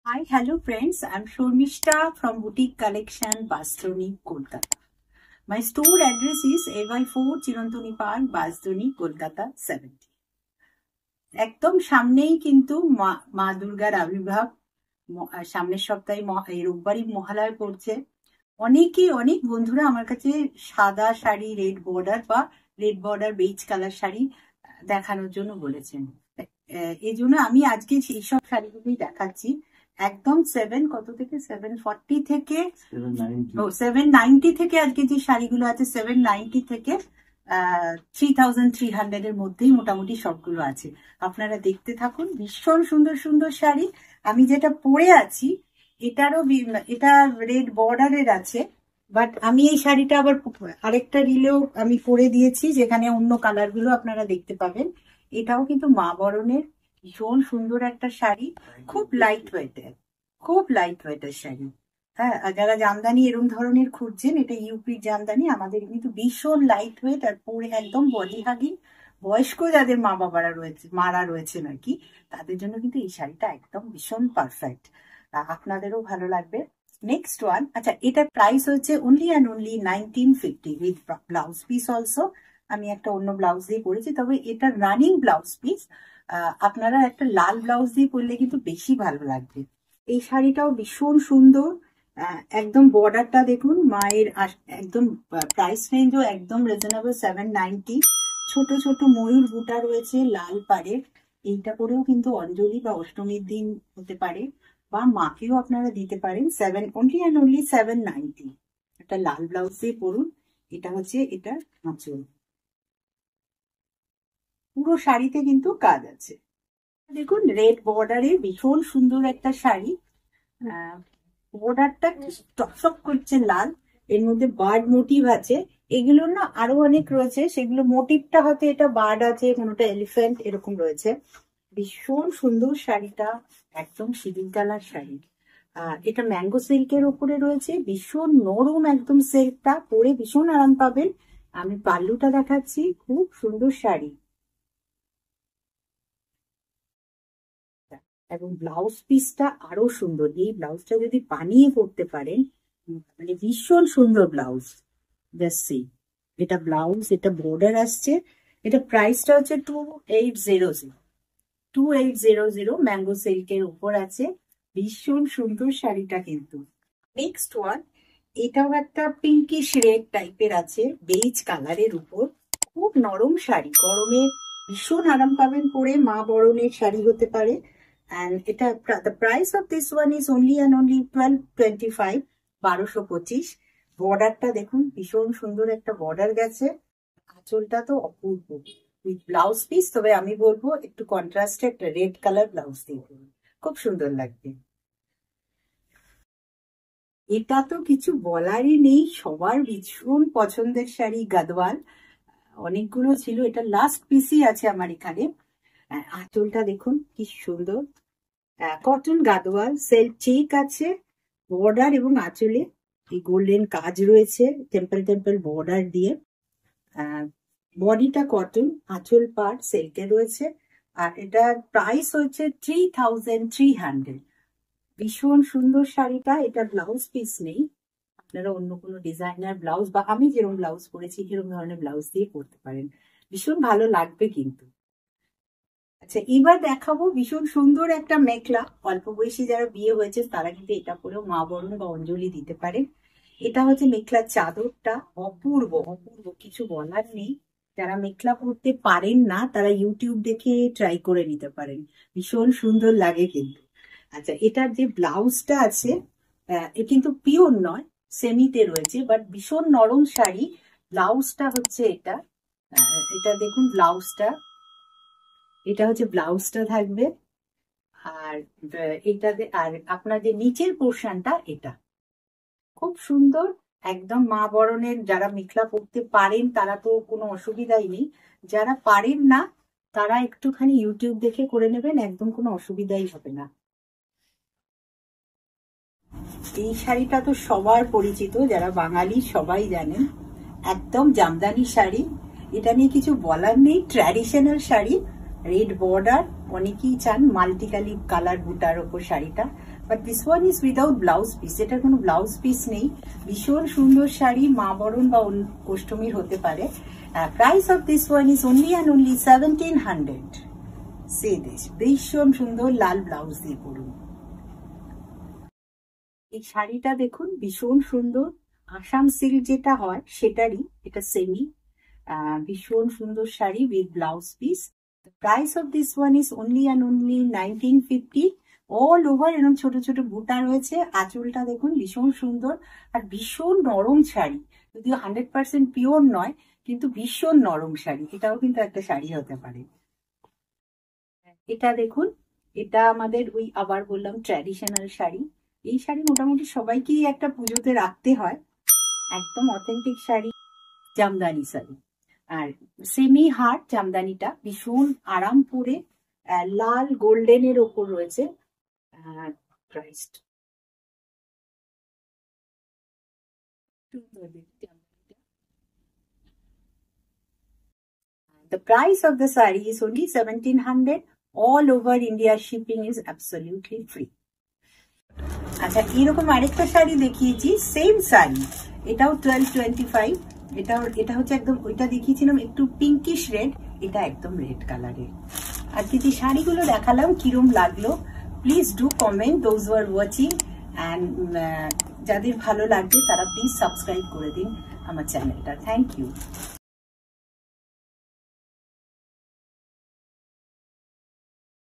Hi, hello friends. I'm Shormishta from Boutique Collection, Bastoni, Kolkata. My store address is AY4 Chirantoni Park, Bastoni, Kolkata 70. একদম সামনেই কিন্তু মা দুর্গার আবির্ভাব। সামনের সপ্তাহে এই রোববারই মহালয়া পড়ছে। অনেক বন্ধুরা আমার কাছে সাদা sari red border beige colour sari দেখানোর জন্য বলেছেন। এই জন্য আমি আজকে সেই সব শাড়িগুলোই দেখাচ্ছি। একদম 740 থেকে 790 থেকে আজকে যে শাড়িগুলো আছে 790 থেকে 3300 এর মধ্যেই মোটামুটি সবগুলো আছে। আপনারা দেখতে থাকুন। ভীষণ সুন্দর সুন্দর শাড়ি। আমি যেটা পরে আছি এটা রেড বর্ডারের আছে, বাট আমি এই শাড়িটা আবার আরেকটা রিলেও আমি পরে দিয়েছি, যেখানে অন্য কালার গুলো আপনারা দেখতে পাবেন। এটাও কিন্তু মা বরণের ভীষণ সুন্দর একটা শাড়ি, খুব লাইট ওয়েটের শাড়ি। হ্যাঁ, যারা জামদানি এরকম ধরনের খুঁজছেন, এটা ইউপির জামদানি, আমাদের কিন্তু ভীষণ লাইট ওয়েট আর পরে একদম বডি হাগিং। বয়স্ক যাদের মারা রয়েছেন আর কি, তাদের জন্য কিন্তু এই শাড়িটা একদম ভীষণ পারফেক্ট। আপনাদেরও ভালো লাগবে। নেক্সট ওয়ান, আচ্ছা, এটার প্রাইস হচ্ছে only 1950 with blouse piece also. আমি একটা অন্য ব্লাউজ দিয়ে পরেছি, তবে এটা রানিং ব্লাউজ পিস। আপনারা একটা লাল ব্লাউজ দিয়ে পরলে কিন্তু বেশি ভালো লাগবে। এই শাড়িটাও ভীষণ সুন্দর। একদম বর্ডারটা দেখুন, মায়ের একদম প্রাইস রেঞ্জও একদম রিজনেবল, 790। ছোট ছোট ময়ূর বুটা রয়েছে লাল পাড়ের। এইটা করেও কিন্তু অঞ্জলি বা অষ্টমীর দিন হতে পারে, বা মাকেও আপনারা দিতে পারেন। অনলি 790। একটা লাল ব্লাউজ দিয়ে পরুন। এটা হচ্ছে এটার আঁচল। পুরো শাড়িতে কিন্তু কাজ আছে। দেখুন, রেড বর্ডারে ভীষণ সুন্দর একটা শাড়ি। বর্ডারটা টকটক করছে লাল, এর মধ্যে বার্ড মোটিভ আছে। এগুলো না আরো অনেক রয়েছে, সেগুলো মোটিভটা হয়তো এটা বার্ড আছে, কোনোটা এলিফ্যান্ট এরকম রয়েছে। ভীষণ সুন্দর শাড়িটা, একদম সিভিল কালার শাড়ি। এটা ম্যাঙ্গো সিল্কের উপরে রয়েছে, ভীষণ নরম একদম সিল্কটা, পরে ভীষণ আরাম পাবেন। আমি পাল্লুটা দেখাচ্ছি, খুব সুন্দর শাড়ি। এবং ব্লাউজ পিসটা আরো সুন্দর। এই ব্লাউজটা যদি বানিয়ে পড়তে পারেন, মানে ভীষণ সুন্দর ব্লাউজ। এটা ব্লাউজ, এটা বর্ডার আসছে। এটা প্রাইসটা হচ্ছে 2800 ম্যাঙ্গো সিল্কের উপর আছে। ভীষণ সুন্দর শাড়িটা কিন্তু। নেক্সট ওয়ান, এটাও একটা পিঙ্কিশ রেড টাইপের আছে, বেজ কালারের উপর। খুব নরম শাড়ি, গরমে ভীষণ আরাম পাবেন পরে। মা বরণের শাড়ি হতে পারে। And the price of this one is only 1225, 1225। বর্ডারটা দেখুন, ভীষণ সুন্দর একটা বর্ডার গেছে। আঁচলটা তো অপূর্ব উইথ ব্লাউজ পিস। তবে আমি বলবো একটু কন্ট্রাস্টে একটা রেড কালার ব্লাউজ দিয়ে খুব সুন্দর লাগবে। এটা তো কিছু বলারই নেই, সবার ভীষণ পছন্দের শাড়ি, গাদওয়াল। অনেকগুলো ছিল, এটা লাস্ট পিসই আছে আমার এখানে। আঁচলটা দেখুন কি সুন্দর, কটন গাদওয়াল, সেলফ চেক আছে। বর্ডার এবং আঁচলে এই গোল্ডেন কাজ রয়েছে, টেম্পল বর্ডার দিয়ে। বডিটা কটন, আঁচল পার্ট সিল্কে রয়েছে। আর এটার প্রাইস হচ্ছে 3300। ভীষণ সুন্দর শাড়িটা। এটা ব্লাউজ পিস নেই, আপনারা অন্য কোনো ডিজাইনার ব্লাউজ বা আমি যেরকম ব্লাউজ পরেছি এরকম ধরনের ব্লাউজ দিয়ে পরতে পারেন, ভীষণ ভালো লাগবে কিন্তু। আচ্ছা, এবার দেখাবো ভীষণ সুন্দর একটা মেখলা। অল্প বয়সী যারা বিয়ে হয়েছে তারা কিন্তু এটা পরেও মা বরণ বা অঞ্জলি দিতে পারে। এটা হচ্ছে মেখলার চাদরটা, অপূর্ব, কিছু বলার নেই। যারা মেখলা পরতে পারেন না তারা ইউটিউব দেখে ট্রাই করে নিতে পারেন, ভীষণ সুন্দর লাগে কিন্তু। আচ্ছা, এটার যে ব্লাউজটা আছে, এ কিন্তু পিওর নয়, সেমিতে রয়েছে, বাট ভীষণ নরম শাড়ি। ব্লাউজটা হচ্ছে এটা দেখুন ব্লাউজটা, এটা হচ্ছে ব্লাউজটা থাকবে। আর এটাতে আর আপনার যে নিচের পোর্শনটা, এটা খুব সুন্দর। একদম মা বরণের যারা মেখলা পরতে পারেন তারা তো কোনো অসুবিধাই নেই, যারা পারেন না তারা একটুখানি ইউটিউব দেখে করে নেবেন, একদম কোনো অসুবিধাই হবে না। এই শাড়িটা তো সবার পরিচিত, যারা বাঙালি সবাই জানেন, একদম জামদানি শাড়ি। এটা নিয়ে কিছু বলার নেই, ট্র্যাডিশনাল শাড়ি। রেড বর্ডার, অনেকেই চান মাল্টি কালার বুটার ওপর শাড়িটা, but this one is without blouse piece, এটার কোনো ব্লাউজ পিস নেই। ভীষণ সুন্দর শাড়ি, মা বরণ বা অষ্টমীর হতে পারে। Price of this one is only and only 1700। Say this, ভীষণ সুন্দর লাল ব্লাউজ দিয়ে পরুন। এই শাড়িটা দেখুন, ভীষণ সুন্দর, আসাম সিল্ক যেটা হয় সেটারই, এটা সেমি, ভীষণ সুন্দর sari with blouse piece. The price of this one is only and only 1950. All over এরকম ছোট ছোট বুটা রয়েছে। আঁচলটা দেখুন ভীষণ সুন্দর আর ভীষণ নরম শাড়ি, যদিও 100% পিওর নয়, কিন্তু ভীষণ নরম শাড়ি। এটাও কিন্তু একটা শাড়ি হতে পারে। এটা দেখুন, এটা আমাদের ওই আবার বললাম ট্র্যাডিশনাল শাড়ি। এই শাড়ি মোটামুটি সবাইকেই একটা পুজোতে রাখতে হয়, একদম অথেন্টিক শাড়ি, জামদানি শাড়ি। আর সেমি হার্ড জামদানিটা ভীষণ আরাম পরে, লাল গোল্ডেনের ওপর রয়েছে। Priced the price of the saree is only 1700. All over India shipping is absolutely free. আচ্ছা, এরকম আরেকটা শাড়ি দেখিয়েছি, সেম শাড়ি, এটাও 1225। এটা হচ্ছে একদম, ওইটা দেখিয়েছিলাম একটু পিঙ্কিশ রেড, এটা একদম রেড কালারের। আর যে শাড়িগুলো দেখালাম কিরম লাগলো, please do comment those who are watching, and যাদের ভালো লাগবে তারা প্লিজ সাবস্ক্রাইব করে দিন আমার চ্যানেলটা। Thank you.